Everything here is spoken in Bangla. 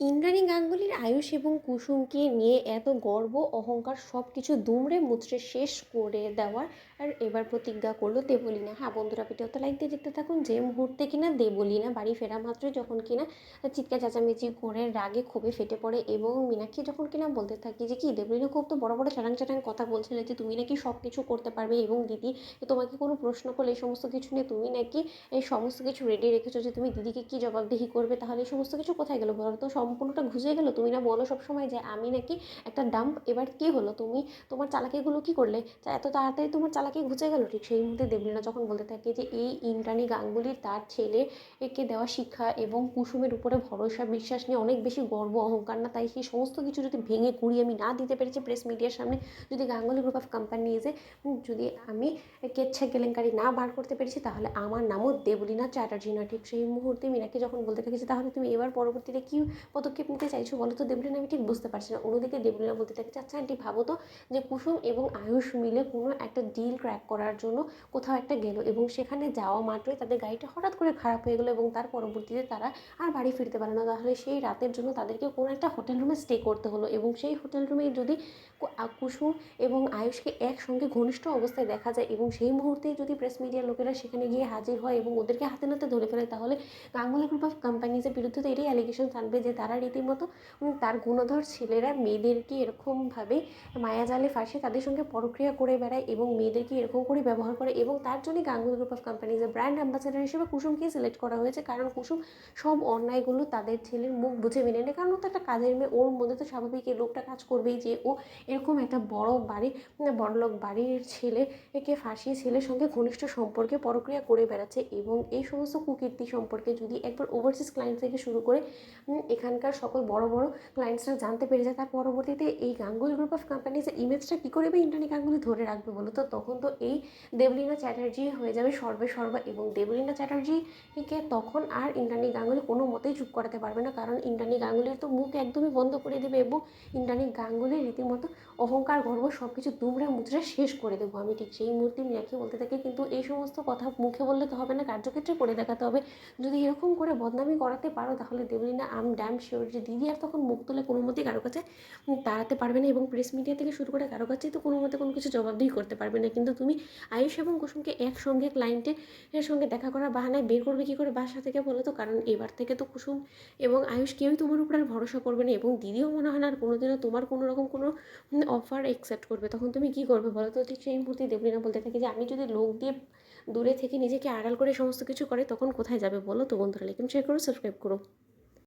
ইন্দ্রাণী গাঙ্গুলির আয়ুষ এবং কুসুমকে নিয়ে এত গর্ব অহংকার সব কিছু দুমড়ে মুচড়ে শেষ করে দেওয়ার আর এবার প্রতিজ্ঞা করলো দেবলীনা। হ্যাঁ বন্ধুরা, ভিডিওতে লাইক দিয়ে দেখতে থাকুন। যে মুহূর্তে কিনা দেবলীনা বাড়ি ফেরা মাত্রই যখন কিনা চিৎকার চেঁচামেচি করে রাগে ক্ষোভে ফেটে পড়ে এবং মীনাক্ষী যখন কিনা বলতে থাকি যে কি দেবলীনা খুব তো বড় বড় চ্যাটাং চ্যাটাং কথা বলছিলে যে তুমি নাকি সব কিছু করতে পারবে এবং দিদি তোমাকে কোনো প্রশ্ন করলে এই সমস্ত কিছু নিয়ে তুমি নাকি এই সমস্ত কিছু রেডি রেখেছো যে তুমি দিদিকে কি জবাবদিহি করবে, তাহলে এই সমস্ত কিছু কোথায় গেলো বলো তো? সম্পূর্ণটা ঘুষে গেলো। তুমি না বলো সবসময় যে আমি নাকি একটা ডাম্প, এবার কি হলো? তুমি তোমার চালাকিগুলো কি করলে এত তাড়াতাড়ি তোমার চালাকি ঘুচে গেল? ঠিক সেই মুহূর্তে দেবলীনা যখন বলতে থাকে যে এই ইন্দ্রাণী গাঙ্গুলির তার ছেলে একে দেওয়া শিক্ষা এবং কুসুমের উপরে ভরসা বিশ্বাস নিয়ে অনেক বেশি গর্ব অহংকার না, তাই সেই সমস্ত কিছু যদি ভেঙে গুঁড়িয়ে আমি না দিতে পেরেছি প্রেস মিডিয়ার সামনে, যদি গাঙ্গুলি গ্রুপ অফ কোম্পানিজে যদি আমি কেচ্ছা কেলেঙ্কারি না বার করতে পেরেছি, তাহলে আমার নামও দেবলীনা চ্যাটার্জি নয়। ঠিক সেই মুহূর্তে মীনাকে যখন বলতে থাকেছে তাহলে তুমি এবার পরবর্তীতে কী পদক্ষেপ নিতে চাইছো বলো তো দেবলীনা? আমি ঠিক বুঝতে পারছি না। অন্যদিকে দেবলীনা বলতে থাকছে আচ্ছা আন্টি ভাবো তো যে কুসুম এবং আয়ুষ মিলে কোনো একটা ডিল ক্র্যাক করার জন্য কোথাও একটা গেলো এবং সেখানে যাওয়া মাত্রই তাদের গাড়িটা হঠাৎ করে খারাপ হয়ে গেলো এবং তার পরবর্তীতে তারা আর বাড়ি ফিরতে পারে না, তাহলে সেই রাতের জন্য তাদেরকে কোনো একটা হোটেল রুমে স্টে করতে হলো এবং সেই হোটেল রুমে যদি কুসুম এবং আয়ুষকে একসঙ্গে ঘনিষ্ঠ অবস্থায় দেখা যায় এবং সেই মুহূর্তেই যদি প্রেস মিডিয়ার লোকেরা সেখানে গিয়ে হাজির হয় এবং ওদেরকে হাতে নাতে ধরে ফেলে, তাহলে গাঙ্গুলি গ্রুপ অফ কোম্পানিজের বিরুদ্ধে তো এটাই অ্যালিগেশন থাকবে যে তারা রীতিমতো তার গুণধর ছেলেরা মেয়েদেরকে এরকমভাবে মায়াজালে ফাঁসে তাদের সঙ্গে পরক্রিয়া করে বেড়ায় এবং মেয়েদেরকে এরকম করে ব্যবহার করে এবং তার জন্যই গাঙ্গুলি গ্রুপ অফ কোম্পানিজের ব্র্যান্ড অ্যাম্বাসেডার হিসেবে কুসুমকে সিলেক্ট করা হয়েছে, কারণ কুসুম সব অন্যায়গুলো তাদের ছেলের মুখ বুঝে মেনে নেয়। কারণ ও তো একটা কাজের মেয়ে, ওর মধ্যে তো স্বাভাবিক এই লোকটা কাজ করবেই যে ও এরকম একটা বড় বাড়ির বড়লোক বাড়ির ছেলে একে ফাঁসিয়ে ছেলের সঙ্গে ঘনিষ্ঠ সম্পর্কে পরক্রিয়া করে বেড়াচ্ছে এবং এই সমস্ত কুকীর্তি সম্পর্কে যদি একবার ওভারসিজ ক্লায়েন্ট থেকে শুরু করে এখানকার সকল বড় বড় ক্লায়েন্টসরা জানতে পেরে যায়, তার পরবর্তীতে এই গাঙ্গুলি গ্রুপ অফ কোম্পানিজের ইমেজটা কী করে বা ইন্দ্রাণী গাঙ্গুলি ধরে রাখবে বলো তো? তখন তো এই দেবলীনা চ্যাটার্জি হয়ে যাবে সর্বে সর্বা এবং দেবলীনা চ্যাটার্জিকে তখন আর ইন্দ্রাণী গাঙ্গুলি কোনো মতেই চুপ করাতে পারবে না, কারণ ইন্দ্রাণী গাঙ্গুলির তো মুখ একদমই বন্ধ করে দেবে এবং ইন্দ্রাণী গাঙ্গুলি রীতিমতো অহংকার গর্ব সব কিছু দুমড়ে মুচড়ে শেষ করে দেবো আমি। ঠিক সেই মুহূর্তে মীনাক্ষী বলতে থাকি কিন্তু এই সমস্ত কথা মুখে বললে তো হবে না, কার্যক্ষেত্রে করে দেখাতে হবে। যদি এরকম করে বদনামি করাতে পারো তাহলে দেবলীনা আম ড্যাম শিওর যে দিদি আর তখন মুখ তুলে কোনো মতেই কারো কাছে দাঁড়াতে পারবে না এবং প্রেস মিডিয়া থেকে শুরু করে কারো কাছেই তো কোনো মতে কোনো কিছু জবাবদিহি করতে পারবে না। কিন্তু তুমি আয়ুষ এবং কুসুমকে একসঙ্গে ক্লায়েন্টের সঙ্গে দেখা করার বাহানায় বের করবে কী করে বাসা থেকে বলো তো? কারণ এবার থেকে তো কুসুম এবং আয়ুষ কেউই তোমার উপর আর ভরসা করবে না এবং দিদিও মনে হয় না আর কোনোদিনও তোমার কোনো রকম কোনো অফার অ্যাকসেপ্ট করবে। তখন তুমি কী করবে বলো তো? ঠিক সেই মুহূর্তে দেবলীনা বলতে থাকি যে আমি যদি লোক দিয়ে দূরে থেকে নিজেকে আড়াল করে সমস্ত কিছু করে তখন কোথায় যাবে বলো তো? বন্ধুরা লাইক শেয়ার করো, সাবস্ক্রাইব করো।